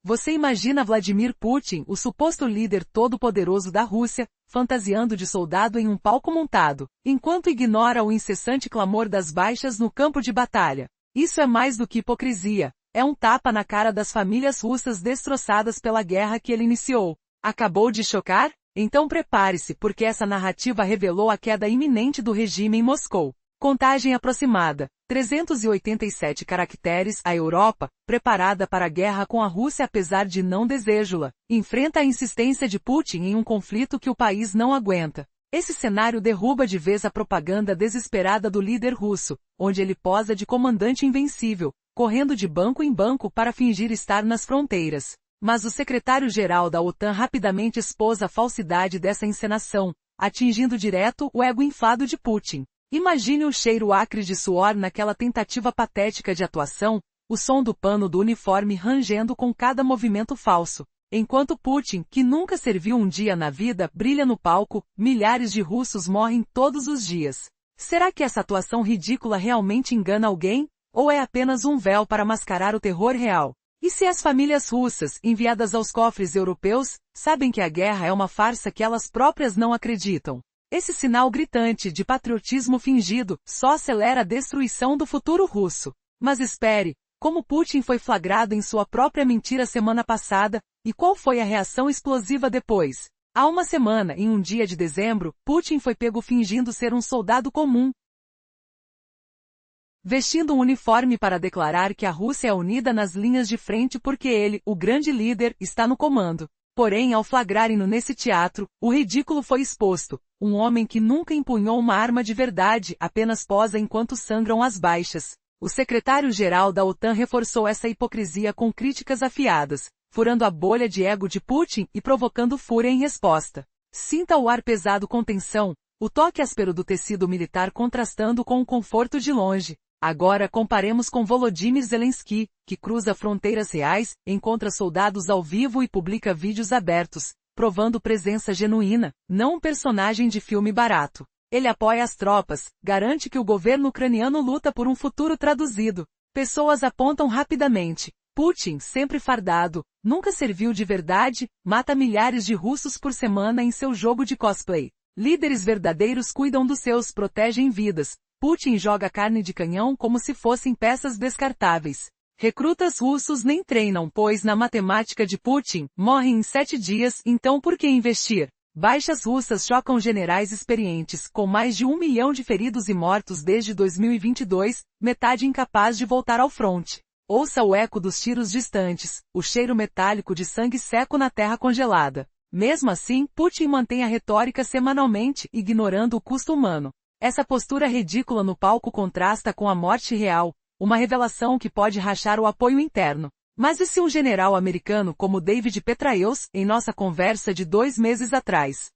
Você imagina Vladimir Putin, o suposto líder todo-poderoso da Rússia, fantasiando de soldado em um palco montado, enquanto ignora o incessante clamor das baixas no campo de batalha. Isso é mais do que hipocrisia. É um tapa na cara das famílias russas destroçadas pela guerra que ele iniciou. Acabou de chocar? Então prepare-se, porque essa narrativa revelou a queda iminente do regime em Moscou. Contagem aproximada. 387 caracteres. A Europa, preparada para a guerra com a Rússia apesar de não desejá-la, enfrenta a insistência de Putin em um conflito que o país não aguenta. Esse cenário derruba de vez a propaganda desesperada do líder russo, onde ele posa de comandante invencível, correndo de banco em banco para fingir estar nas fronteiras. Mas o secretário-geral da OTAN rapidamente expôs a falsidade dessa encenação, atingindo direto o ego inflado de Putin. Imagine o cheiro acre de suor naquela tentativa patética de atuação, o som do pano do uniforme rangendo com cada movimento falso. Enquanto Putin, que nunca serviu um dia na vida, brilha no palco, milhares de russos morrem todos os dias. Será que essa atuação ridícula realmente engana alguém? Ou é apenas um véu para mascarar o terror real? E se as famílias russas, enviadas aos cofres europeus, sabem que a guerra é uma farsa que elas próprias não acreditam? Esse sinal gritante de patriotismo fingido só acelera a destruição do futuro russo. Mas espere, como Putin foi flagrado em sua própria mentira semana passada, e qual foi a reação explosiva depois? Há uma semana, em um dia de dezembro, Putin foi pego fingindo ser um soldado comum, vestindo um uniforme para declarar que a Rússia é unida nas linhas de frente porque ele, o grande líder, está no comando. Porém, ao flagrarem-no nesse teatro, o ridículo foi exposto. Um homem que nunca empunhou uma arma de verdade apenas posa enquanto sangram as baixas. O secretário-geral da OTAN reforçou essa hipocrisia com críticas afiadas, furando a bolha de ego de Putin e provocando fúria em resposta. Sinta o ar pesado com tensão, o toque áspero do tecido militar contrastando com o conforto de longe. Agora comparemos com Volodymyr Zelensky, que cruza fronteiras reais, encontra soldados ao vivo e publica vídeos abertos, provando presença genuína, não um personagem de filme barato. Ele apoia as tropas, garante que o governo ucraniano luta por um futuro traduzido. Pessoas apontam rapidamente. Putin, sempre fardado, nunca serviu de verdade, mata milhares de russos por semana em seu jogo de cosplay. Líderes verdadeiros cuidam dos seus, protegem vidas. Putin joga carne de canhão como se fossem peças descartáveis. Recrutas russos nem treinam, pois na matemática de Putin, morrem em 7 dias, então por que investir? Baixas russas chocam generais experientes, com mais de 1 milhão de feridos e mortos desde 2022, metade incapaz de voltar ao fronte. Ouça o eco dos tiros distantes, o cheiro metálico de sangue seco na terra congelada. Mesmo assim, Putin mantém a retórica semanalmente, ignorando o custo humano. Essa postura ridícula no palco contrasta com a morte real, uma revelação que pode rachar o apoio interno. Mas e se um general americano como David Petraeus, em nossa conversa de 2 meses atrás,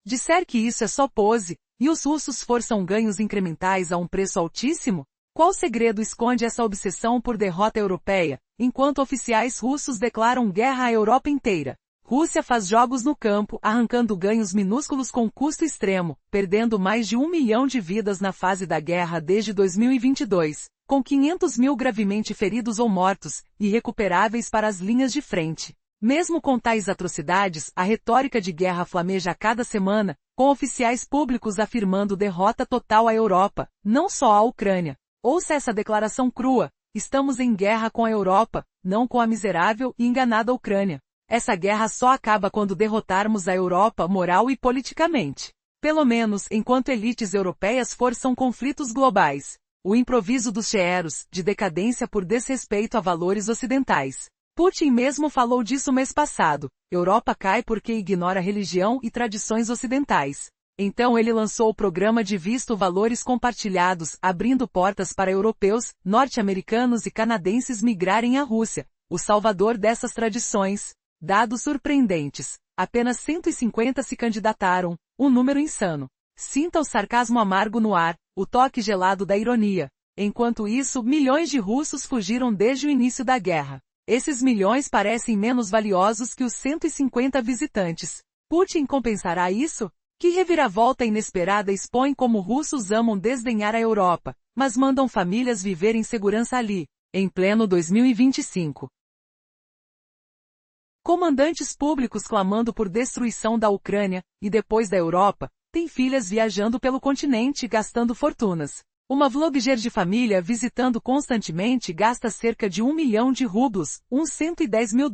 disser que isso é só pose, e os russos forçam ganhos incrementais a um preço altíssimo? Qual segredo esconde essa obsessão por derrota europeia, enquanto oficiais russos declaram guerra à Europa inteira? Rússia faz jogos no campo, arrancando ganhos minúsculos com custo extremo, perdendo mais de 1 milhão de vidas na fase da guerra desde 2022, com 500 mil gravemente feridos ou mortos, irrecuperáveis para as linhas de frente. Mesmo com tais atrocidades, a retórica de guerra flameja a cada semana, com oficiais públicos afirmando derrota total à Europa, não só à Ucrânia. Ouça essa declaração crua: estamos em guerra com a Europa, não com a miserável e enganada Ucrânia. Essa guerra só acaba quando derrotarmos a Europa moral e politicamente. Pelo menos enquanto elites europeias forçam conflitos globais. O improviso dos cheeros, de decadência por desrespeito a valores ocidentais. Putin mesmo falou disso mês passado. Europa cai porque ignora religião e tradições ocidentais. Então ele lançou o programa de visto valores compartilhados, abrindo portas para europeus, norte-americanos e canadenses migrarem à Rússia, o salvador dessas tradições. Dados surpreendentes. Apenas 150 se candidataram, um número insano. Sinta o sarcasmo amargo no ar, o toque gelado da ironia. Enquanto isso, milhões de russos fugiram desde o início da guerra. Esses milhões parecem menos valiosos que os 150 visitantes. Putin compensará isso? Que reviravolta inesperada expõe como russos amam desdenhar a Europa, mas mandam famílias viver em segurança ali. em pleno 2025. Comandantes públicos clamando por destruição da Ucrânia, e depois da Europa, têm filhas viajando pelo continente gastando fortunas. Uma vlogger de família visitando constantemente gasta cerca de 1 milhão de rublos, uns $110 mil,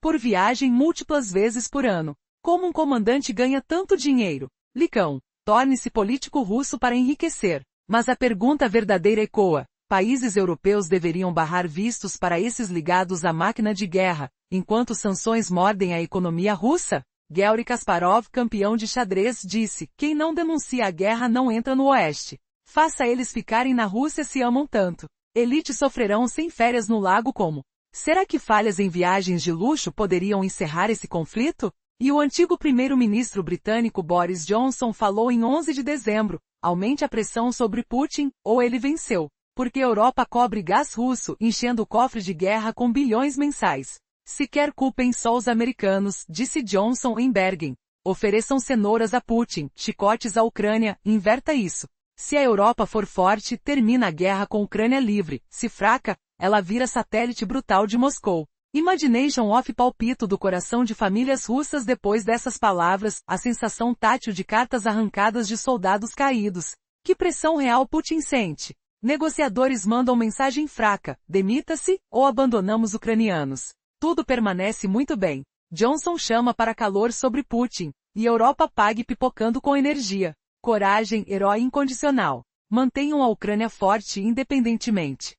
por viagem múltiplas vezes por ano. Como um comandante ganha tanto dinheiro? Licão. Torne-se político russo para enriquecer. Mas a pergunta verdadeira ecoa. Países europeus deveriam barrar vistos para esses ligados à máquina de guerra, enquanto sanções mordem a economia russa? Garry Kasparov, campeão de xadrez, disse, quem não denuncia a guerra não entra no Oeste. Faça eles ficarem na Rússia se amam tanto. Elites sofrerão sem férias no lago como? Será que falhas em viagens de luxo poderiam encerrar esse conflito? E o antigo primeiro-ministro britânico Boris Johnson falou em 11 de dezembro, aumente a pressão sobre Putin, ou ele venceu. Porque a Europa cobre gás russo, enchendo o cofre de guerra com bilhões mensais. Sequer culpem só os americanos, disse Johnson em Bergen. Ofereçam cenouras a Putin, chicotes à Ucrânia, inverta isso. Se a Europa for forte, termina a guerra com a Ucrânia livre. Se fraca, ela vira satélite brutal de Moscou. Imagination of palpito do coração de famílias russas depois dessas palavras, a sensação tátil de cartas arrancadas de soldados caídos. Que pressão real Putin sente? Negociadores mandam mensagem fraca, demita-se, ou abandonamos ucranianos. Tudo permanece muito bem. Johnson chama para calor sobre Putin, e Europa pague pipocando com energia. Coragem, herói incondicional. Mantenham a Ucrânia forte independentemente.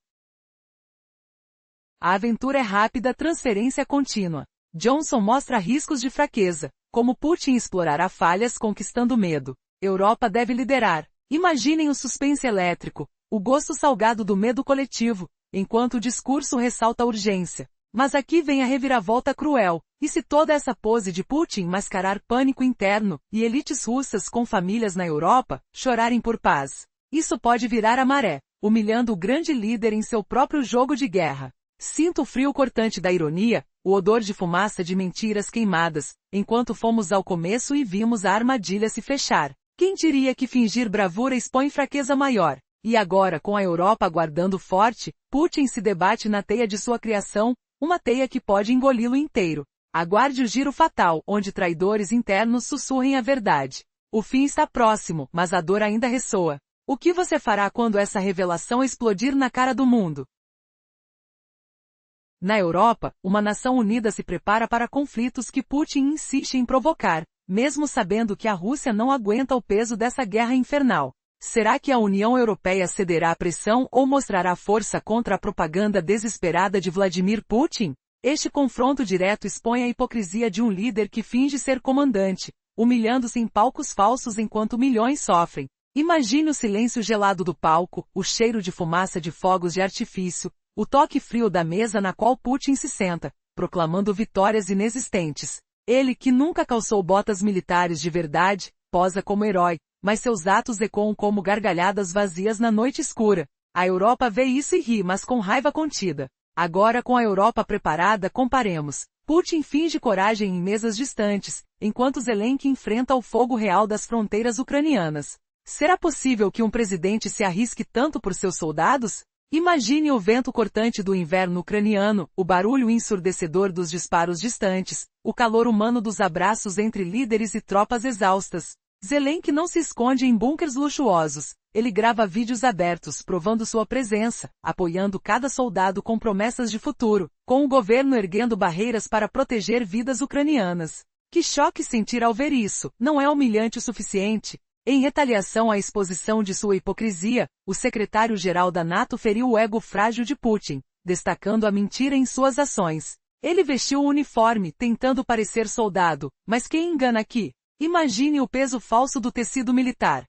A aventura é rápida, transferência contínua. Johnson mostra riscos de fraqueza, como Putin explorará falhas conquistando medo. Europa deve liderar. Imaginem o suspense elétrico, o gosto salgado do medo coletivo, enquanto o discurso ressalta a urgência. Mas aqui vem a reviravolta cruel. E se toda essa pose de Putin mascarar pânico interno, e elites russas com famílias na Europa, chorarem por paz? Isso pode virar a maré, humilhando o grande líder em seu próprio jogo de guerra. Sinto o frio cortante da ironia, o odor de fumaça de mentiras queimadas, enquanto fomos ao começo e vimos a armadilha se fechar. Quem diria que fingir bravura expõe fraqueza maior? E agora, com a Europa aguardando forte, Putin se debate na teia de sua criação, uma teia que pode engoli-lo inteiro. Aguarde o giro fatal, onde traidores internos sussurrem a verdade. O fim está próximo, mas a dor ainda ressoa. O que você fará quando essa revelação explodir na cara do mundo? Na Europa, uma nação unida se prepara para conflitos que Putin insiste em provocar, mesmo sabendo que a Rússia não aguenta o peso dessa guerra infernal. Será que a União Europeia cederá à pressão ou mostrará força contra a propaganda desesperada de Vladimir Putin? Este confronto direto expõe a hipocrisia de um líder que finge ser comandante, humilhando-se em palcos falsos enquanto milhões sofrem. Imagine o silêncio gelado do palco, o cheiro de fumaça de fogos de artifício, o toque frio da mesa na qual Putin se senta, proclamando vitórias inexistentes. Ele que nunca calçou botas militares de verdade, posa como herói, mas seus atos ecoam como gargalhadas vazias na noite escura. A Europa vê isso e ri, mas com raiva contida. Agora com a Europa preparada comparemos. Putin finge coragem em mesas distantes, enquanto Zelensky enfrenta o fogo real das fronteiras ucranianas. Será possível que um presidente se arrisque tanto por seus soldados? Imagine o vento cortante do inverno ucraniano, o barulho ensurdecedor dos disparos distantes, o calor humano dos abraços entre líderes e tropas exaustas. Zelensky não se esconde em bunkers luxuosos. Ele grava vídeos abertos provando sua presença, apoiando cada soldado com promessas de futuro, com o governo erguendo barreiras para proteger vidas ucranianas. Que choque sentir ao ver isso, não é humilhante o suficiente? Em retaliação à exposição de sua hipocrisia, o secretário-geral da NATO feriu o ego frágil de Putin, destacando a mentira em suas ações. Ele vestiu o uniforme, tentando parecer soldado, mas quem engana aqui? Imagine o peso falso do tecido militar.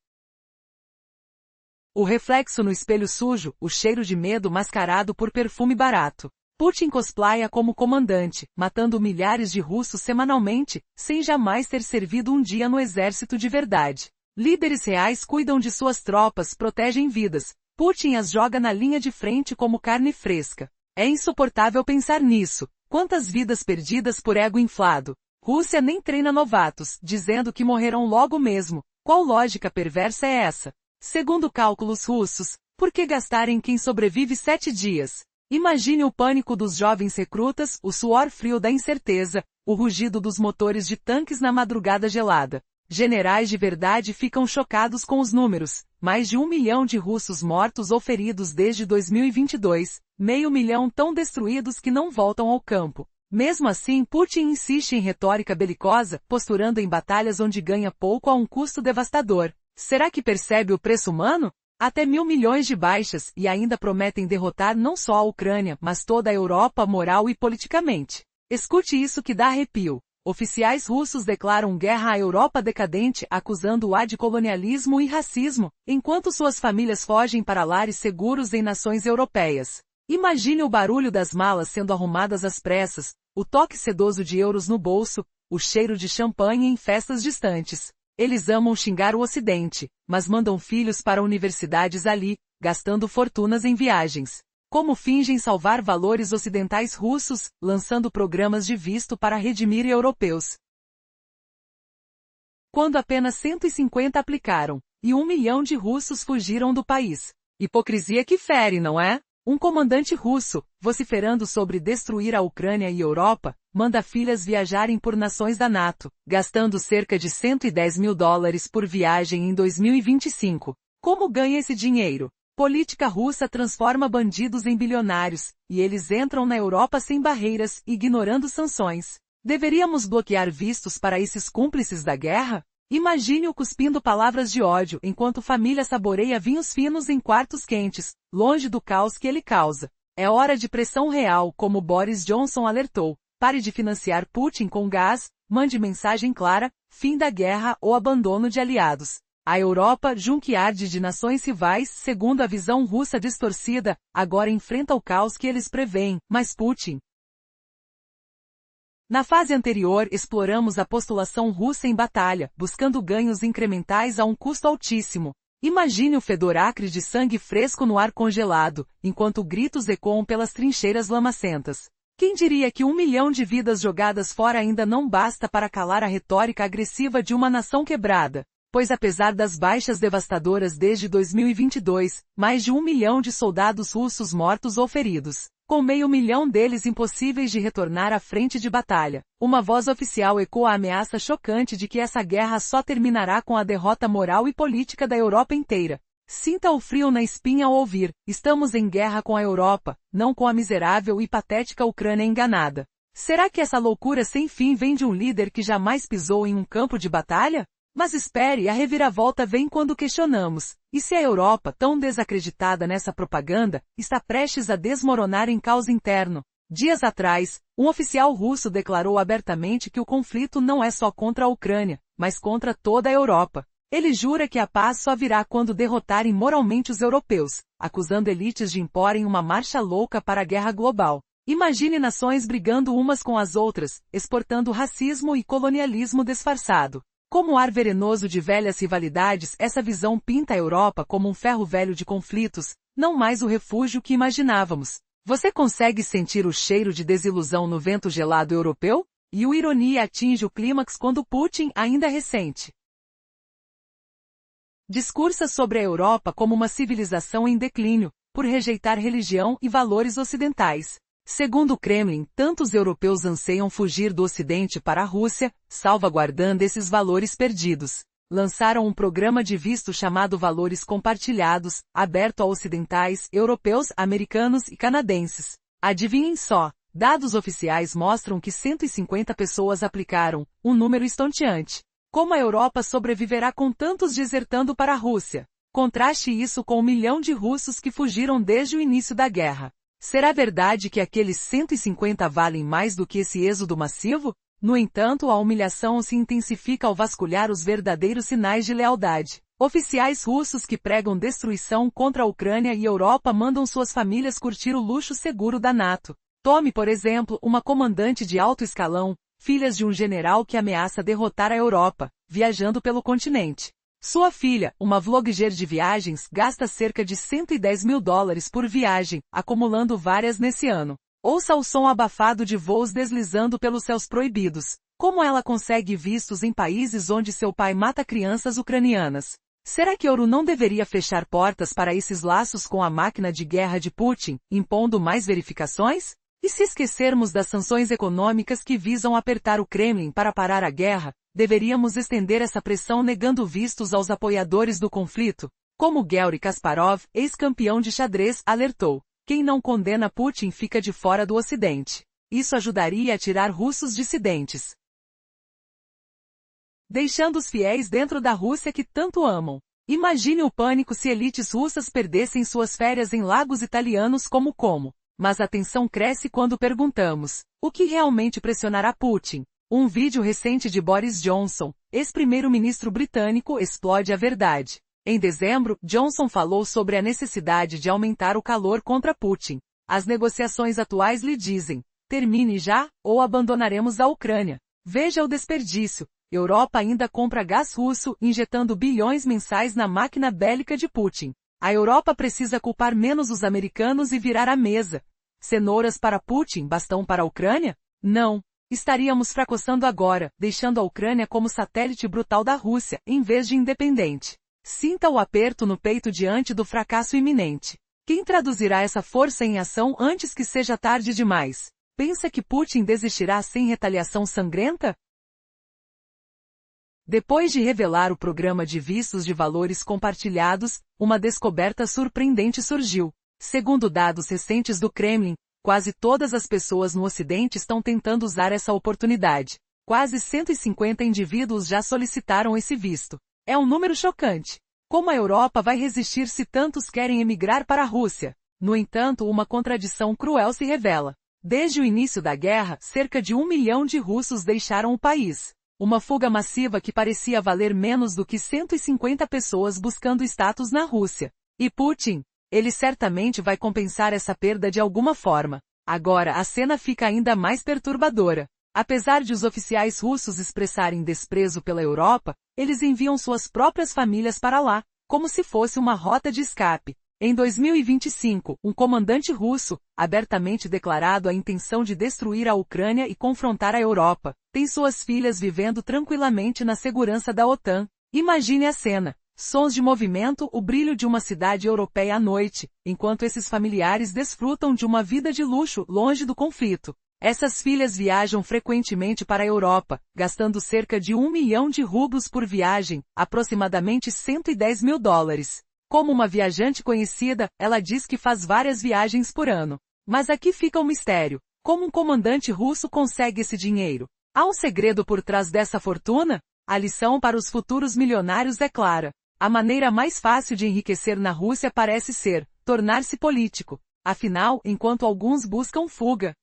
O reflexo no espelho sujo, o cheiro de medo mascarado por perfume barato. Putin cosplaya como comandante, matando milhares de russos semanalmente, sem jamais ter servido um dia no exército de verdade. Líderes reais cuidam de suas tropas, protegem vidas. Putin as joga na linha de frente como carne fresca. É insuportável pensar nisso. Quantas vidas perdidas por ego inflado. Rússia nem treina novatos, dizendo que morrerão logo mesmo. Qual lógica perversa é essa? Segundo cálculos russos, por que gastar em quem sobrevive 7 dias? Imagine o pânico dos jovens recrutas, o suor frio da incerteza, o rugido dos motores de tanques na madrugada gelada. Generais de verdade ficam chocados com os números. Mais de 1 milhão de russos mortos ou feridos desde 2022, meio milhão tão destruídos que não voltam ao campo. Mesmo assim, Putin insiste em retórica belicosa, posturando em batalhas onde ganha pouco a um custo devastador. Será que percebe o preço humano? Até 1.000 milhões de baixas, e ainda prometem derrotar não só a Ucrânia, mas toda a Europa moral e politicamente. Escute isso que dá arrepio. Oficiais russos declaram guerra à Europa decadente, acusando-a de colonialismo e racismo, enquanto suas famílias fogem para lares seguros em nações europeias. Imagine o barulho das malas sendo arrumadas às pressas, o toque sedoso de euros no bolso, o cheiro de champanhe em festas distantes. Eles amam xingar o Ocidente, mas mandam filhos para universidades ali, gastando fortunas em viagens. Como fingem salvar valores ocidentais russos, lançando programas de visto para redimir europeus. Quando apenas 150 aplicaram, e 1 milhão de russos fugiram do país. Hipocrisia que fere, não é? Um comandante russo, vociferando sobre destruir a Ucrânia e Europa, manda filhas viajarem por nações da NATO, gastando cerca de $110 mil por viagem em 2025. Como ganha esse dinheiro? Política russa transforma bandidos em bilionários, e eles entram na Europa sem barreiras, ignorando sanções. Deveríamos bloquear vistos para esses cúmplices da guerra? Imagine-o cuspindo palavras de ódio enquanto família saboreia vinhos finos em quartos quentes, longe do caos que ele causa. É hora de pressão real, como Boris Johnson alertou. Pare de financiar Putin com gás, mande mensagem clara, fim da guerra ou abandono de aliados. A Europa, junkyard de nações rivais, segundo a visão russa distorcida, agora enfrenta o caos que eles preveem, mas Putin. Na fase anterior, exploramos a postulação russa em batalha, buscando ganhos incrementais a um custo altíssimo. Imagine o fedor acre de sangue fresco no ar congelado, enquanto gritos ecoam pelas trincheiras lamacentas. Quem diria que 1 milhão de vidas jogadas fora ainda não basta para calar a retórica agressiva de uma nação quebrada? Pois apesar das baixas devastadoras desde 2022, mais de 1 milhão de soldados russos mortos ou feridos, com meio milhão deles impossíveis de retornar à frente de batalha, uma voz oficial ecoa a ameaça chocante de que essa guerra só terminará com a derrota moral e política da Europa inteira. Sinta o frio na espinha ao ouvir, estamos em guerra com a Europa, não com a miserável e patética Ucrânia enganada. Será que essa loucura sem fim vem de um líder que jamais pisou em um campo de batalha? Mas espere, a reviravolta vem quando questionamos. E se a Europa, tão desacreditada nessa propaganda, está prestes a desmoronar em caos interno? Dias atrás, um oficial russo declarou abertamente que o conflito não é só contra a Ucrânia, mas contra toda a Europa. Ele jura que a paz só virá quando derrotarem moralmente os europeus, acusando elites de imporem uma marcha louca para a guerra global. Imagine nações brigando umas com as outras, exportando racismo e colonialismo disfarçado. Como ar venenoso de velhas rivalidades, essa visão pinta a Europa como um ferro velho de conflitos, não mais o refúgio que imaginávamos. Você consegue sentir o cheiro de desilusão no vento gelado europeu? E o ironia atinge o clímax quando Putin, ainda recente, discursa sobre a Europa como uma civilização em declínio, por rejeitar religião e valores ocidentais. Segundo o Kremlin, tantos europeus anseiam fugir do Ocidente para a Rússia, salvaguardando esses valores perdidos. Lançaram um programa de visto chamado Valores Compartilhados, aberto a ocidentais, europeus, americanos e canadenses. Adivinhem só, dados oficiais mostram que 150 pessoas aplicaram, um número estonteante. Como a Europa sobreviverá com tantos desertando para a Rússia? Contraste isso com 1 milhão de russos que fugiram desde o início da guerra. Será verdade que aqueles 150 valem mais do que esse êxodo massivo? No entanto, a humilhação se intensifica ao vasculhar os verdadeiros sinais de lealdade. Oficiais russos que pregam destruição contra a Ucrânia e Europa mandam suas famílias curtir o luxo seguro da NATO. Tome, por exemplo, uma comandante de alto escalão, filhas de um general que ameaça derrotar a Europa, viajando pelo continente. Sua filha, uma vlogger de viagens, gasta cerca de $110 mil por viagem, acumulando várias nesse ano. Ouça o som abafado de voos deslizando pelos céus proibidos. Como ela consegue vistos em países onde seu pai mata crianças ucranianas? Será que ouro não deveria fechar portas para esses laços com a máquina de guerra de Putin, impondo mais verificações? E se esquecermos das sanções econômicas que visam apertar o Kremlin para parar a guerra, deveríamos estender essa pressão negando vistos aos apoiadores do conflito? Como Garry Kasparov, ex-campeão de xadrez, alertou, quem não condena Putin fica de fora do Ocidente. Isso ajudaria a tirar russos dissidentes, deixando os fiéis dentro da Rússia que tanto amam. Imagine o pânico se elites russas perdessem suas férias em lagos italianos como. Mas a tensão cresce quando perguntamos, o que realmente pressionará Putin? Um vídeo recente de Boris Johnson, ex-primeiro-ministro britânico, explode a verdade. Em dezembro, Johnson falou sobre a necessidade de aumentar o calor contra Putin. As negociações atuais lhe dizem, termine já, ou abandonaremos a Ucrânia. Veja o desperdício. Europa ainda compra gás russo, injetando bilhões mensais na máquina bélica de Putin. A Europa precisa culpar menos os americanos e virar a mesa. Cenouras para Putin, bastão para a Ucrânia? Não. Estaríamos fracassando agora, deixando a Ucrânia como satélite brutal da Rússia, em vez de independente. Sinta o aperto no peito diante do fracasso iminente. Quem traduzirá essa força em ação antes que seja tarde demais? Pensa que Putin desistirá sem retaliação sangrenta? Depois de revelar o programa de vistos de valores compartilhados, uma descoberta surpreendente surgiu. Segundo dados recentes do Kremlin, quase todas as pessoas no Ocidente estão tentando usar essa oportunidade. Quase 150 indivíduos já solicitaram esse visto. É um número chocante. Como a Europa vai resistir se tantos querem emigrar para a Rússia? No entanto, uma contradição cruel se revela. Desde o início da guerra, cerca de 1 milhão de russos deixaram o país. Uma fuga massiva que parecia valer menos do que 150 pessoas buscando status na Rússia. E Putin? Ele certamente vai compensar essa perda de alguma forma. Agora a cena fica ainda mais perturbadora. Apesar de os oficiais russos expressarem desprezo pela Europa, eles enviam suas próprias famílias para lá, como se fosse uma rota de escape. Em 2025, um comandante russo, abertamente declarado a intenção de destruir a Ucrânia e confrontar a Europa, tem suas filhas vivendo tranquilamente na segurança da OTAN. Imagine a cena. Sons de movimento, o brilho de uma cidade europeia à noite, enquanto esses familiares desfrutam de uma vida de luxo, longe do conflito. Essas filhas viajam frequentemente para a Europa, gastando cerca de 1 milhão de rublos por viagem, aproximadamente $110 mil. Como uma viajante conhecida, ela diz que faz várias viagens por ano. Mas aqui fica o mistério. Como um comandante russo consegue esse dinheiro? Há um segredo por trás dessa fortuna? A lição para os futuros milionários é clara. A maneira mais fácil de enriquecer na Rússia parece ser tornar-se político. Afinal, enquanto alguns buscam fuga,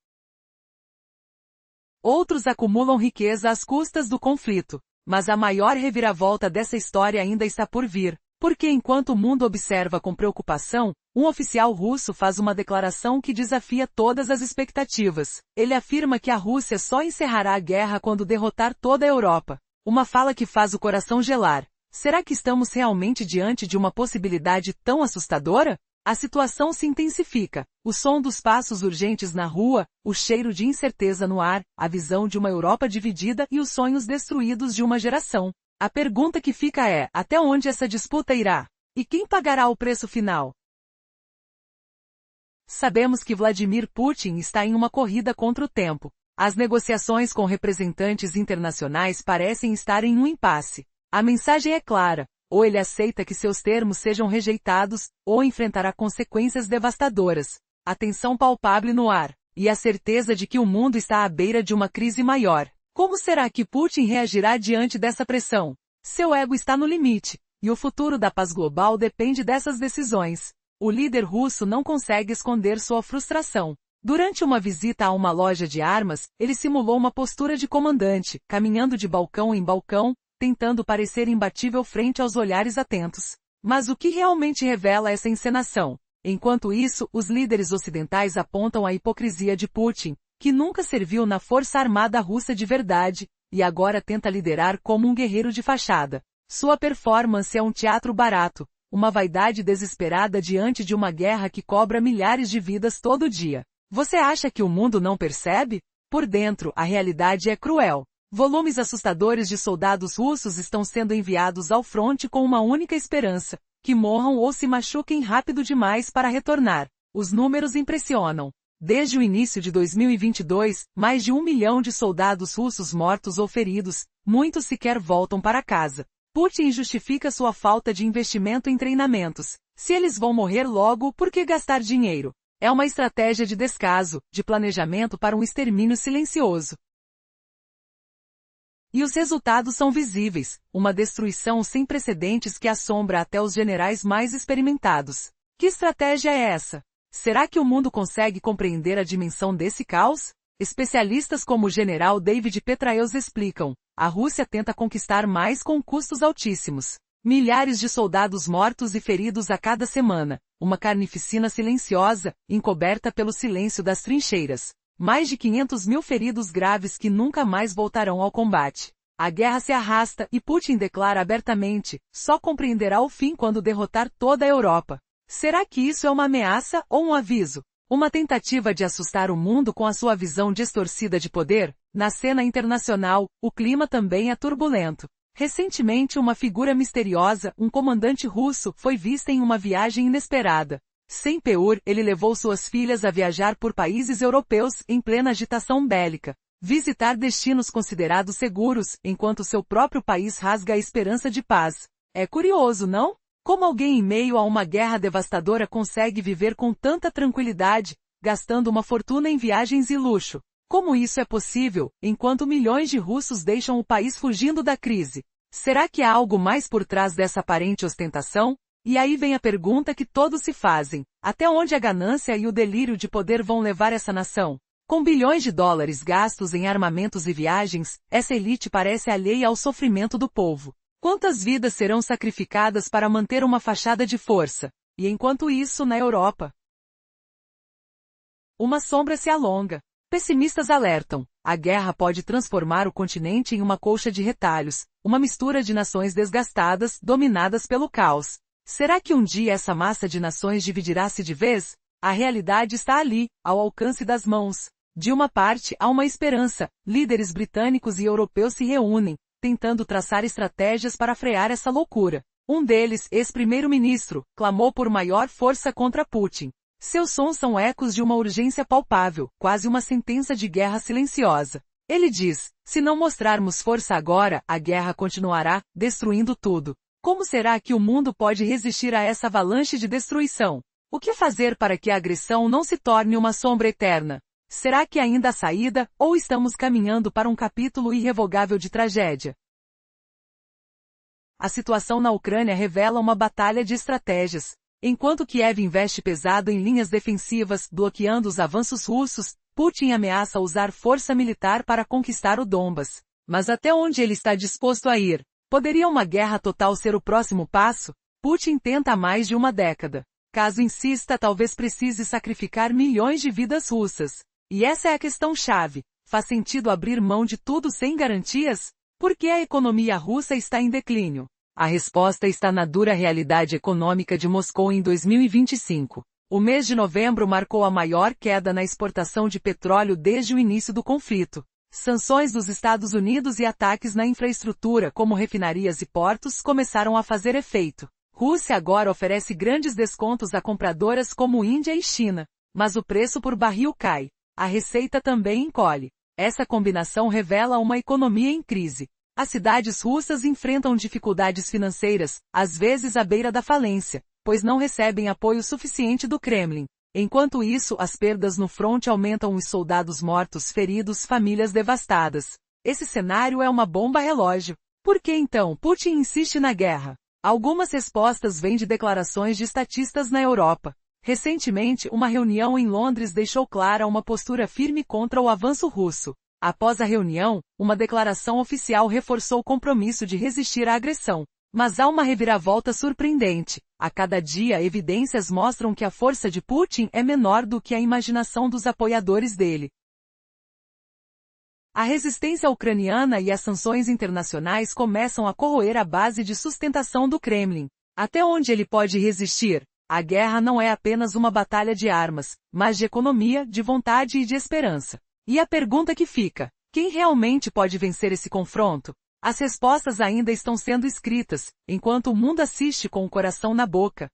outros acumulam riqueza às custas do conflito. Mas a maior reviravolta dessa história ainda está por vir. Porque enquanto o mundo observa com preocupação, um oficial russo faz uma declaração que desafia todas as expectativas. Ele afirma que a Rússia só encerrará a guerra quando derrotar toda a Europa. Uma fala que faz o coração gelar. Será que estamos realmente diante de uma possibilidade tão assustadora? A situação se intensifica. O som dos passos urgentes na rua, o cheiro de incerteza no ar, a visão de uma Europa dividida e os sonhos destruídos de uma geração. A pergunta que fica é, até onde essa disputa irá? E quem pagará o preço final? Sabemos que Vladimir Putin está em uma corrida contra o tempo. As negociações com representantes internacionais parecem estar em um impasse. A mensagem é clara. Ou ele aceita que seus termos sejam rejeitados, ou enfrentará consequências devastadoras. A tensão palpável no ar. E a certeza de que o mundo está à beira de uma crise maior. Como será que Putin reagirá diante dessa pressão? Seu ego está no limite, e o futuro da paz global depende dessas decisões. O líder russo não consegue esconder sua frustração. Durante uma visita a uma loja de armas, ele simulou uma postura de comandante, caminhando de balcão em balcão, tentando parecer imbatível frente aos olhares atentos. Mas o que realmente revela essa encenação? Enquanto isso, os líderes ocidentais apontam a hipocrisia de Putin, que nunca serviu na Força Armada Russa de verdade, e agora tenta liderar como um guerreiro de fachada. Sua performance é um teatro barato, uma vaidade desesperada diante de uma guerra que cobra milhares de vidas todo dia. Você acha que o mundo não percebe? Por dentro, a realidade é cruel. Volumes assustadores de soldados russos estão sendo enviados ao fronte com uma única esperança, que morram ou se machuquem rápido demais para retornar. Os números impressionam. Desde o início de 2022, mais de 1 milhão de soldados russos mortos ou feridos, muitos sequer voltam para casa. Putin justifica sua falta de investimento em treinamentos. Se eles vão morrer logo, por que gastar dinheiro? É uma estratégia de descaso, de planejamento para um extermínio silencioso. E os resultados são visíveis, uma destruição sem precedentes que assombra até os generais mais experimentados. Que estratégia é essa? Será que o mundo consegue compreender a dimensão desse caos? Especialistas como o general David Petraeus explicam, a Rússia tenta conquistar mais com custos altíssimos. Milhares de soldados mortos e feridos a cada semana, uma carnificina silenciosa, encoberta pelo silêncio das trincheiras. Mais de 500 mil feridos graves que nunca mais voltarão ao combate. A guerra se arrasta e Putin declara abertamente, só compreenderá o fim quando derrotar toda a Europa. Será que isso é uma ameaça ou um aviso? Uma tentativa de assustar o mundo com a sua visão distorcida de poder? Na cena internacional, o clima também é turbulento. Recentemente uma figura misteriosa, um comandante russo, foi vista em uma viagem inesperada. Sem PUR, ele levou suas filhas a viajar por países europeus em plena agitação bélica. Visitar destinos considerados seguros, enquanto seu próprio país rasga a esperança de paz. É curioso, não? Como alguém em meio a uma guerra devastadora consegue viver com tanta tranquilidade, gastando uma fortuna em viagens e luxo? Como isso é possível, enquanto milhões de russos deixam o país fugindo da crise? Será que há algo mais por trás dessa aparente ostentação? E aí vem a pergunta que todos se fazem: até onde a ganância e o delírio de poder vão levar essa nação? Com bilhões de dólares gastos em armamentos e viagens, essa elite parece alheia ao sofrimento do povo. Quantas vidas serão sacrificadas para manter uma fachada de força? E enquanto isso, na Europa, uma sombra se alonga. Pessimistas alertam: a guerra pode transformar o continente em uma colcha de retalhos, uma mistura de nações desgastadas, dominadas pelo caos. Será que um dia essa massa de nações dividirá-se de vez? A realidade está ali, ao alcance das mãos. De uma parte, há uma esperança. Líderes britânicos e europeus se reúnem, tentando traçar estratégias para frear essa loucura. Um deles, ex-primeiro-ministro, clamou por maior força contra Putin. Seus sons são ecos de uma urgência palpável, quase uma sentença de guerra silenciosa. Ele diz: se não mostrarmos força agora, a guerra continuará, destruindo tudo. Como será que o mundo pode resistir a essa avalanche de destruição? O que fazer para que a agressão não se torne uma sombra eterna? Será que ainda há saída, ou estamos caminhando para um capítulo irrevogável de tragédia? A situação na Ucrânia revela uma batalha de estratégias. Enquanto Kiev investe pesado em linhas defensivas, bloqueando os avanços russos, Putin ameaça usar força militar para conquistar o Donbas. Mas até onde ele está disposto a ir? Poderia uma guerra total ser o próximo passo? Putin tenta há mais de uma década. Caso insista, talvez precise sacrificar milhões de vidas russas. E essa é a questão-chave. Faz sentido abrir mão de tudo sem garantias? Por que a economia russa está em declínio? A resposta está na dura realidade econômica de Moscou em 2025. O mês de novembro marcou a maior queda na exportação de petróleo desde o início do conflito. Sanções dos Estados Unidos e ataques na infraestrutura como refinarias e portos começaram a fazer efeito. Rússia agora oferece grandes descontos a compradoras como Índia e China. Mas o preço por barril cai. A receita também encolhe. Essa combinação revela uma economia em crise. As cidades russas enfrentam dificuldades financeiras, às vezes à beira da falência, pois não recebem apoio suficiente do Kremlin. Enquanto isso, as perdas no fronte aumentam, os soldados mortos, feridos, famílias devastadas. Esse cenário é uma bomba relógio. Por que então Putin insiste na guerra? Algumas respostas vêm de declarações de estatistas na Europa. Recentemente, uma reunião em Londres deixou clara uma postura firme contra o avanço russo. Após a reunião, uma declaração oficial reforçou o compromisso de resistir à agressão. Mas há uma reviravolta surpreendente. A cada dia, evidências mostram que a força de Putin é menor do que a imaginação dos apoiadores dele. A resistência ucraniana e as sanções internacionais começam a corroer a base de sustentação do Kremlin. Até onde ele pode resistir? A guerra não é apenas uma batalha de armas, mas de economia, de vontade e de esperança. E a pergunta que fica: Quem realmente pode vencer esse confronto? As respostas ainda estão sendo escritas, enquanto o mundo assiste com o coração na boca.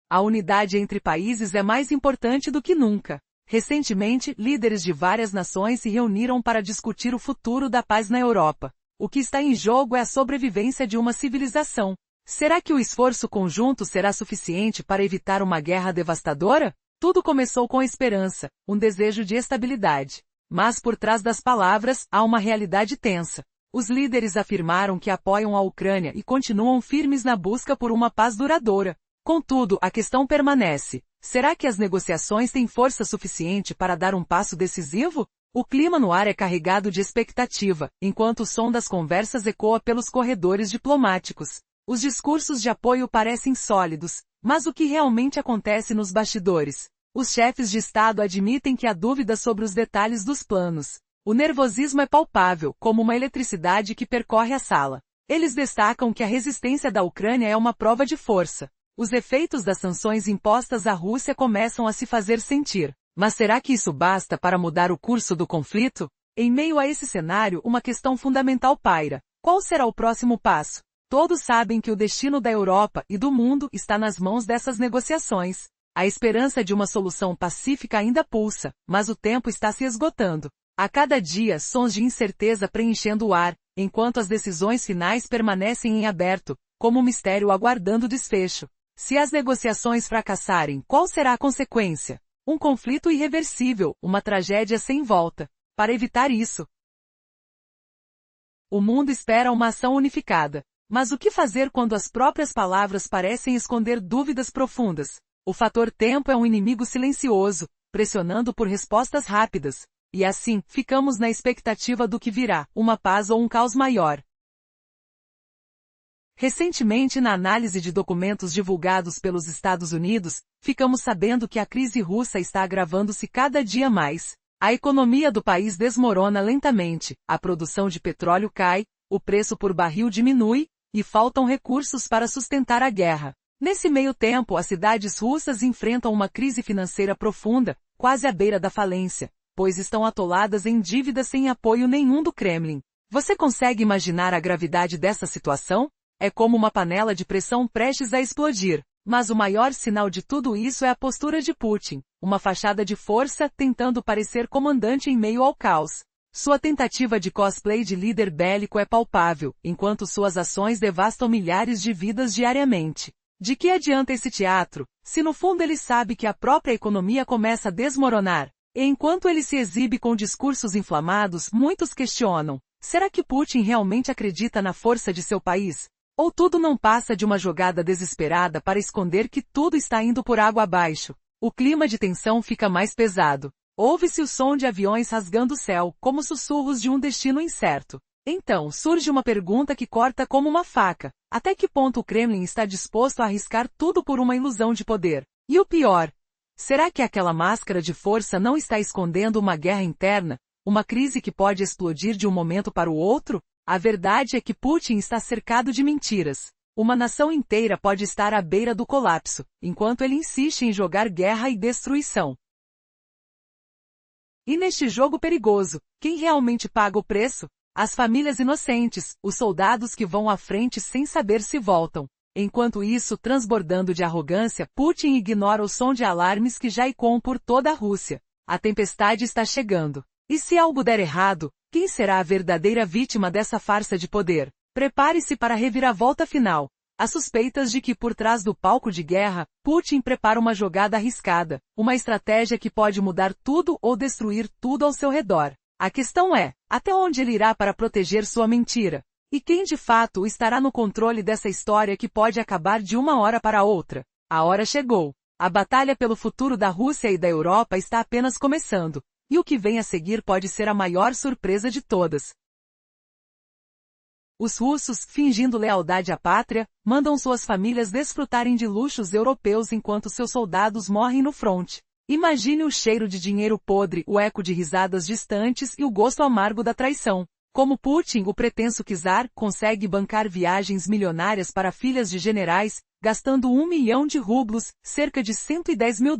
A unidade entre países é mais importante do que nunca. Recentemente, líderes de várias nações se reuniram para discutir o futuro da paz na Europa. O que está em jogo é a sobrevivência de uma civilização. Será que o esforço conjunto será suficiente para evitar uma guerra devastadora? Tudo começou com a esperança, um desejo de estabilidade. Mas por trás das palavras, há uma realidade tensa. Os líderes afirmaram que apoiam a Ucrânia e continuam firmes na busca por uma paz duradoura. Contudo, a questão permanece. Será que as negociações têm força suficiente para dar um passo decisivo? O clima no ar é carregado de expectativa, enquanto o som das conversas ecoa pelos corredores diplomáticos. Os discursos de apoio parecem sólidos, mas o que realmente acontece nos bastidores? Os chefes de Estado admitem que há dúvidas sobre os detalhes dos planos. O nervosismo é palpável, como uma eletricidade que percorre a sala. Eles destacam que a resistência da Ucrânia é uma prova de força. Os efeitos das sanções impostas à Rússia começam a se fazer sentir. Mas será que isso basta para mudar o curso do conflito? Em meio a esse cenário, uma questão fundamental paira. Qual será o próximo passo? Todos sabem que o destino da Europa e do mundo está nas mãos dessas negociações. A esperança de uma solução pacífica ainda pulsa, mas o tempo está se esgotando. A cada dia, sons de incerteza preenchendo o ar, enquanto as decisões finais permanecem em aberto, como um mistério aguardando desfecho. Se as negociações fracassarem, qual será a consequência? Um conflito irreversível, uma tragédia sem volta. Para evitar isso, o mundo espera uma ação unificada. Mas o que fazer quando as próprias palavras parecem esconder dúvidas profundas? O fator tempo é um inimigo silencioso, pressionando por respostas rápidas. E assim, ficamos na expectativa do que virá, uma paz ou um caos maior. Recentemente, na análise de documentos divulgados pelos Estados Unidos, ficamos sabendo que a crise russa está agravando-se cada dia mais. A economia do país desmorona lentamente, a produção de petróleo cai, o preço por barril diminui, e faltam recursos para sustentar a guerra. Nesse meio tempo, as cidades russas enfrentam uma crise financeira profunda, quase à beira da falência, pois estão atoladas em dívidas sem apoio nenhum do Kremlin. Você consegue imaginar a gravidade dessa situação? É como uma panela de pressão prestes a explodir. Mas o maior sinal de tudo isso é a postura de Putin, uma fachada de força tentando parecer comandante em meio ao caos. Sua tentativa de cosplay de líder bélico é palpável, enquanto suas ações devastam milhares de vidas diariamente. De que adianta esse teatro, se no fundo ele sabe que a própria economia começa a desmoronar? E enquanto ele se exibe com discursos inflamados, muitos questionam: será que Putin realmente acredita na força de seu país? Ou tudo não passa de uma jogada desesperada para esconder que tudo está indo por água abaixo? O clima de tensão fica mais pesado. Ouve-se o som de aviões rasgando o céu, como sussurros de um destino incerto. Então, surge uma pergunta que corta como uma faca. Até que ponto o Kremlin está disposto a arriscar tudo por uma ilusão de poder? E o pior, será que aquela máscara de força não está escondendo uma guerra interna? Uma crise que pode explodir de um momento para o outro? A verdade é que Putin está cercado de mentiras. Uma nação inteira pode estar à beira do colapso, enquanto ele insiste em jogar guerra e destruição. E neste jogo perigoso, quem realmente paga o preço? As famílias inocentes, os soldados que vão à frente sem saber se voltam. Enquanto isso, transbordando de arrogância, Putin ignora o som de alarmes que já ecoam por toda a Rússia. A tempestade está chegando. E se algo der errado, quem será a verdadeira vítima dessa farsa de poder? Prepare-se para a reviravolta final. Há suspeitas de que por trás do palco de guerra, Putin prepara uma jogada arriscada, uma estratégia que pode mudar tudo ou destruir tudo ao seu redor. A questão é, até onde ele irá para proteger sua mentira? E quem de fato estará no controle dessa história que pode acabar de uma hora para outra? A hora chegou. A batalha pelo futuro da Rússia e da Europa está apenas começando. E o que vem a seguir pode ser a maior surpresa de todas. Os russos, fingindo lealdade à pátria, mandam suas famílias desfrutarem de luxos europeus enquanto seus soldados morrem no fronte. Imagine o cheiro de dinheiro podre, o eco de risadas distantes e o gosto amargo da traição. Como Putin, o pretenso czar, consegue bancar viagens milionárias para filhas de generais, gastando 1 milhão de rublos, cerca de $110 mil,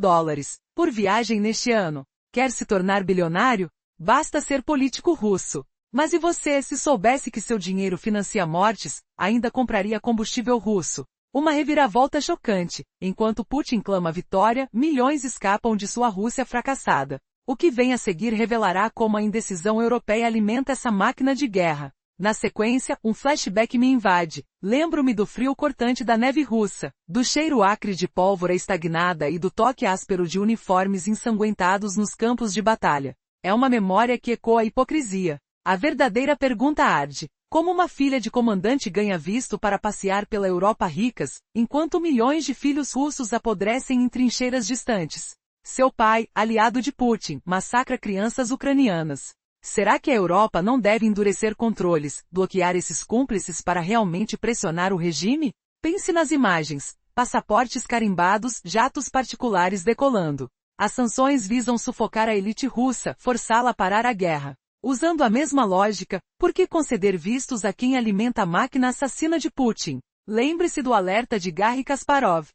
por viagem neste ano. Quer se tornar bilionário? Basta ser político russo. Mas e você, se soubesse que seu dinheiro financia mortes, ainda compraria combustível russo? Uma reviravolta chocante. Enquanto Putin clama vitória, milhões escapam de sua Rússia fracassada. O que vem a seguir revelará como a indecisão europeia alimenta essa máquina de guerra. Na sequência, um flashback me invade. Lembro-me do frio cortante da neve russa, do cheiro acre de pólvora estagnada e do toque áspero de uniformes ensanguentados nos campos de batalha. É uma memória que ecoa a hipocrisia. A verdadeira pergunta arde. Como uma filha de comandante ganha visto para passear pela Europa ricas, enquanto milhões de filhos russos apodrecem em trincheiras distantes? Seu pai, aliado de Putin, massacra crianças ucranianas. Será que a Europa não deve endurecer controles, bloquear esses cúmplices para realmente pressionar o regime? Pense nas imagens. Passaportes carimbados, jatos particulares decolando. As sanções visam sufocar a elite russa, forçá-la a parar a guerra. Usando a mesma lógica, por que conceder vistos a quem alimenta a máquina assassina de Putin? Lembre-se do alerta de Garry Kasparov.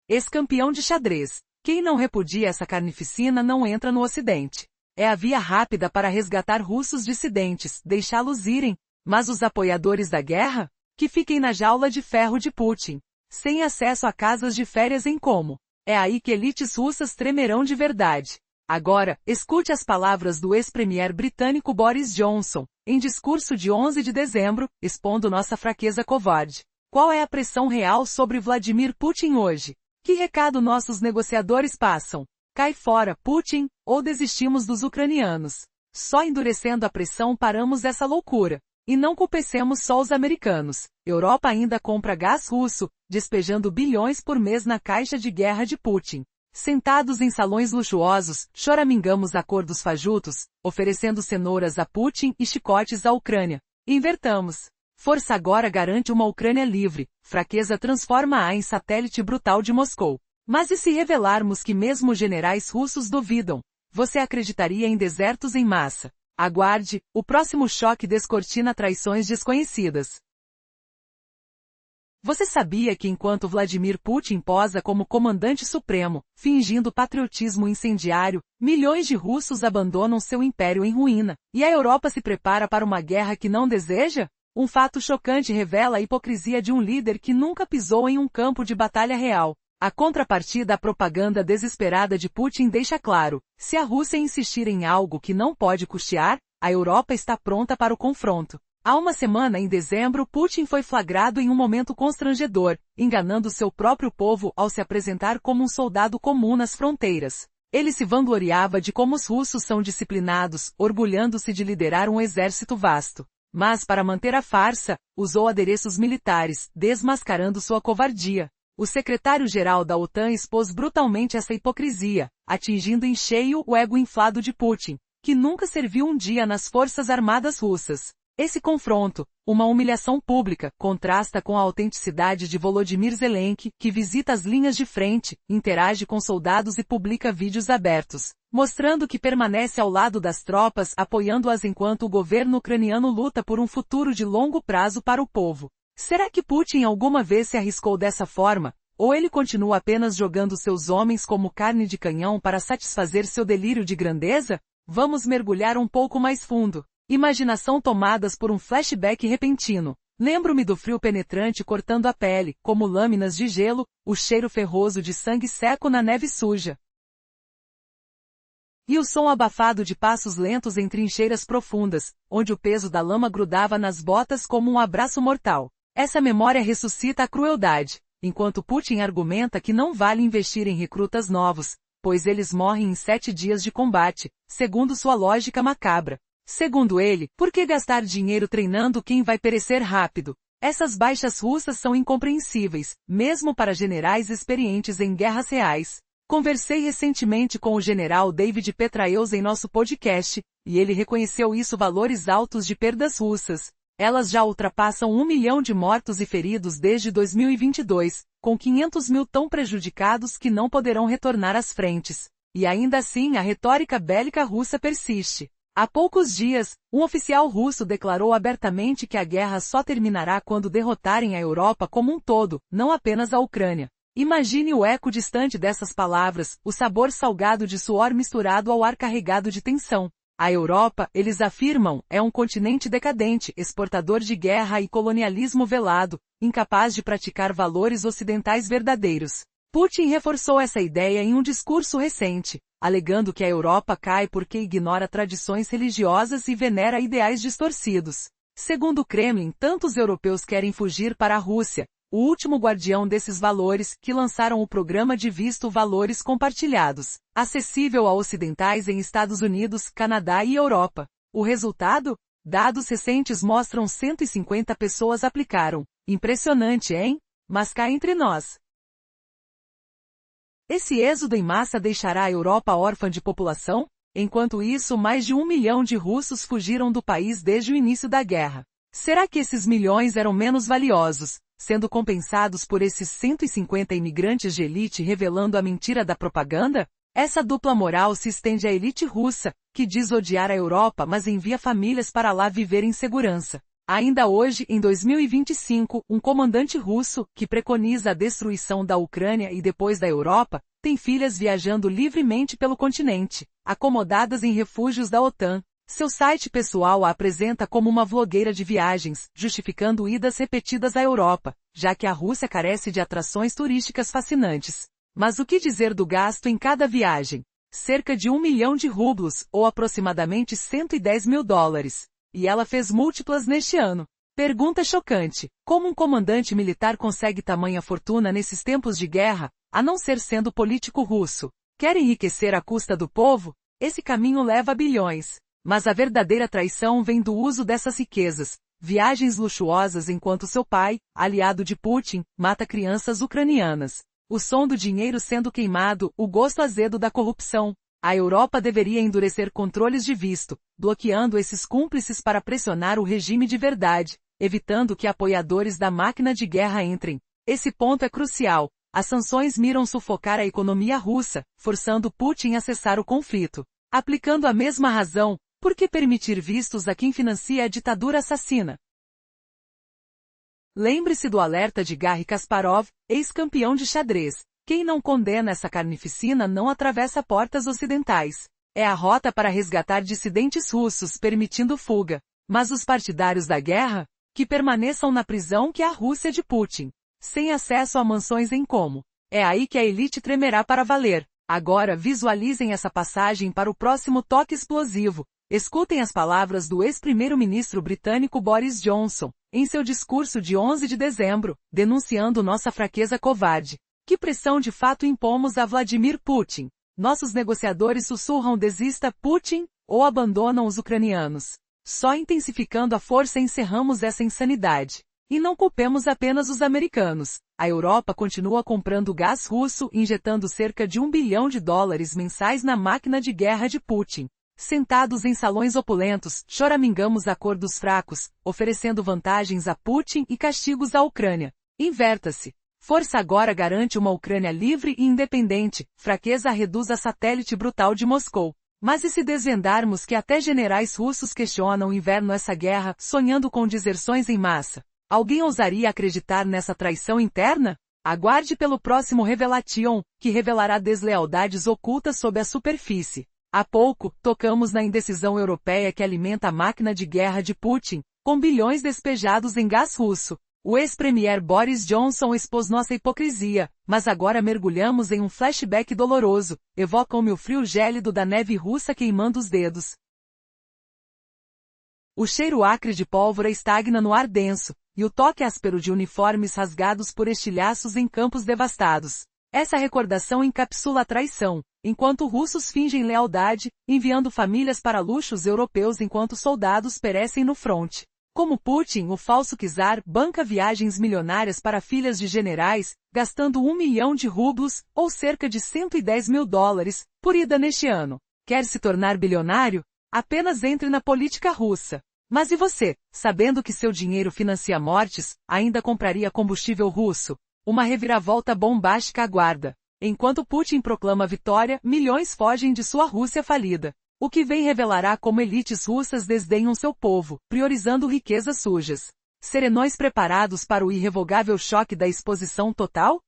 Ex-campeão de xadrez. Quem não repudia essa carnificina não entra no Ocidente. É a via rápida para resgatar russos dissidentes, deixá-los irem. Mas os apoiadores da guerra? Que fiquem na jaula de ferro de Putin. Sem acesso a casas de férias em Como. É aí que elites russas tremerão de verdade. Agora, escute as palavras do ex-premier britânico Boris Johnson, em discurso de 11 de dezembro, expondo nossa fraqueza covarde. Qual é a pressão real sobre Vladimir Putin hoje? Que recado nossos negociadores passam? Cai fora, Putin, ou desistimos dos ucranianos? Só endurecendo a pressão paramos essa loucura. E não culpecemos só os americanos. Europa ainda compra gás russo, despejando bilhões por mês na caixa de guerra de Putin. Sentados em salões luxuosos, choramingamos acordos fajutos, oferecendo cenouras a Putin e chicotes à Ucrânia. Invertamos. Força agora garante uma Ucrânia livre, fraqueza transforma-a em satélite brutal de Moscou. Mas e se revelarmos que mesmo generais russos duvidam? Você acreditaria em desertos em massa? Aguarde, o próximo choque descortina traições desconhecidas. Você sabia que enquanto Vladimir Putin posa como comandante supremo, fingindo patriotismo incendiário, milhões de russos abandonam seu império em ruína, e a Europa se prepara para uma guerra que não deseja? Um fato chocante revela a hipocrisia de um líder que nunca pisou em um campo de batalha real. A contrapartida à propaganda desesperada de Putin deixa claro, se a Rússia insistir em algo que não pode custear, a Europa está pronta para o confronto. Há uma semana em dezembro, Putin foi flagrado em um momento constrangedor, enganando seu próprio povo ao se apresentar como um soldado comum nas fronteiras. Ele se vangloriava de como os russos são disciplinados, orgulhando-se de liderar um exército vasto. Mas para manter a farsa, usou adereços militares, desmascarando sua covardia. O secretário-geral da OTAN expôs brutalmente essa hipocrisia, atingindo em cheio o ego inflado de Putin, que nunca serviu um dia nas forças armadas russas. Esse confronto, uma humilhação pública, contrasta com a autenticidade de Volodymyr Zelensky, que visita as linhas de frente, interage com soldados e publica vídeos abertos, mostrando que permanece ao lado das tropas, apoiando-as enquanto o governo ucraniano luta por um futuro de longo prazo para o povo. Será que Putin alguma vez se arriscou dessa forma? Ou ele continua apenas jogando seus homens como carne de canhão para satisfazer seu delírio de grandeza? Vamos mergulhar um pouco mais fundo. Imaginação tomadas por um flashback repentino. Lembro-me do frio penetrante cortando a pele, como lâminas de gelo, o cheiro ferroso de sangue seco na neve suja. E o som abafado de passos lentos em trincheiras profundas, onde o peso da lama grudava nas botas como um abraço mortal. Essa memória ressuscita a crueldade, enquanto Putin argumenta que não vale investir em recrutas novos, pois eles morrem em 7 dias de combate, segundo sua lógica macabra. Segundo ele, por que gastar dinheiro treinando quem vai perecer rápido? Essas baixas russas são incompreensíveis, mesmo para generais experientes em guerras reais. Conversei recentemente com o general David Petraeus em nosso podcast, e ele reconheceu isso valores altos de perdas russas. Elas já ultrapassam 1 milhão de mortos e feridos desde 2022, com 500 mil tão prejudicados que não poderão retornar às frentes. E ainda assim a retórica bélica russa persiste. Há poucos dias, um oficial russo declarou abertamente que a guerra só terminará quando derrotarem a Europa como um todo, não apenas a Ucrânia. Imagine o eco distante dessas palavras, o sabor salgado de suor misturado ao ar carregado de tensão. A Europa, eles afirmam, é um continente decadente, exportador de guerra e colonialismo velado, incapaz de praticar valores ocidentais verdadeiros. Putin reforçou essa ideia em um discurso recente, alegando que a Europa cai porque ignora tradições religiosas e venera ideais distorcidos. Segundo o Kremlin, tantos europeus querem fugir para a Rússia, o último guardião desses valores, que lançaram o programa de visto Valores Compartilhados, acessível a ocidentais em Estados Unidos, Canadá e Europa. O resultado? Dados recentes mostram 150 pessoas aplicaram. Impressionante, hein? Mas cá entre nós. Esse êxodo em massa deixará a Europa órfã de população? Enquanto isso, mais de 1 milhão de russos fugiram do país desde o início da guerra. Será que esses milhões eram menos valiosos, sendo compensados por esses 150 imigrantes de elite revelando a mentira da propaganda? Essa dupla moral se estende à elite russa, que diz odiar a Europa mas envia famílias para lá viver em segurança. Ainda hoje, em 2025, um comandante russo, que preconiza a destruição da Ucrânia e depois da Europa, tem filhas viajando livremente pelo continente, acomodadas em refúgios da OTAN. Seu site pessoal a apresenta como uma vlogueira de viagens, justificando idas repetidas à Europa, já que a Rússia carece de atrações turísticas fascinantes. Mas o que dizer do gasto em cada viagem? Cerca de 1 milhão de rublos, ou aproximadamente 110 mil dólares. E ela fez múltiplas neste ano. Pergunta chocante: como um comandante militar consegue tamanha fortuna nesses tempos de guerra, a não ser sendo político russo? Quer enriquecer à custa do povo? Esse caminho leva a bilhões. Mas a verdadeira traição vem do uso dessas riquezas. Viagens luxuosas enquanto seu pai, aliado de Putin, mata crianças ucranianas. O som do dinheiro sendo queimado, o gosto azedo da corrupção. A Europa deveria endurecer controles de visto, bloqueando esses cúmplices para pressionar o regime de verdade, evitando que apoiadores da máquina de guerra entrem. Esse ponto é crucial. As sanções miram sufocar a economia russa, forçando Putin a cessar o conflito. Aplicando a mesma razão, por que permitir vistos a quem financia a ditadura assassina? Lembre-se do alerta de Garry Kasparov, ex-campeão de xadrez. Quem não condena essa carnificina não atravessa portas ocidentais. É a rota para resgatar dissidentes russos permitindo fuga. Mas os partidários da guerra? Que permaneçam na prisão que é a Rússia de Putin. Sem acesso a mansões em como. É aí que a elite tremerá para valer. Agora visualizem essa passagem para o próximo toque explosivo. Escutem as palavras do ex-primeiro-ministro britânico Boris Johnson, em seu discurso de 11 de dezembro, denunciando nossa fraqueza covarde. Que pressão de fato impomos a Vladimir Putin? Nossos negociadores sussurram desista Putin, ou abandonam os ucranianos. Só intensificando a força encerramos essa insanidade. E não culpemos apenas os americanos. A Europa continua comprando gás russo, injetando cerca de 1 bilhão de dólares mensais na máquina de guerra de Putin. Sentados em salões opulentos, choramingamos a cor dos fracos, oferecendo vantagens a Putin e castigos à Ucrânia. Inverta-se. Força agora garante uma Ucrânia livre e independente, fraqueza reduz a satélite brutal de Moscou. Mas e se desvendarmos que até generais russos questionam o inverno essa guerra, sonhando com deserções em massa? Alguém ousaria acreditar nessa traição interna? Aguarde pelo próximo Revelation, que revelará deslealdades ocultas sob a superfície. Há pouco, tocamos na indecisão europeia que alimenta a máquina de guerra de Putin, com bilhões despejados em gás russo. O ex-premier Boris Johnson expôs nossa hipocrisia, mas agora mergulhamos em um flashback doloroso, evocam-me o frio gélido da neve russa queimando os dedos. O cheiro acre de pólvora estagna no ar denso, e o toque áspero de uniformes rasgados por estilhaços em campos devastados. Essa recordação encapsula a traição, enquanto russos fingem lealdade, enviando famílias para luxos europeus enquanto soldados perecem no fronte. Como Putin, o falso czar, banca viagens milionárias para filhas de generais, gastando 1 milhão de rublos, ou cerca de 110 mil dólares, por ida neste ano. Quer se tornar bilionário? Apenas entre na política russa. Mas e você, sabendo que seu dinheiro financia mortes, ainda compraria combustível russo? Uma reviravolta bombástica aguarda. Enquanto Putin proclama vitória, milhões fogem de sua Rússia falida. O que vem revelará como elites russas desdenham seu povo, priorizando riquezas sujas. Serenões preparados para o irrevogável choque da exposição total?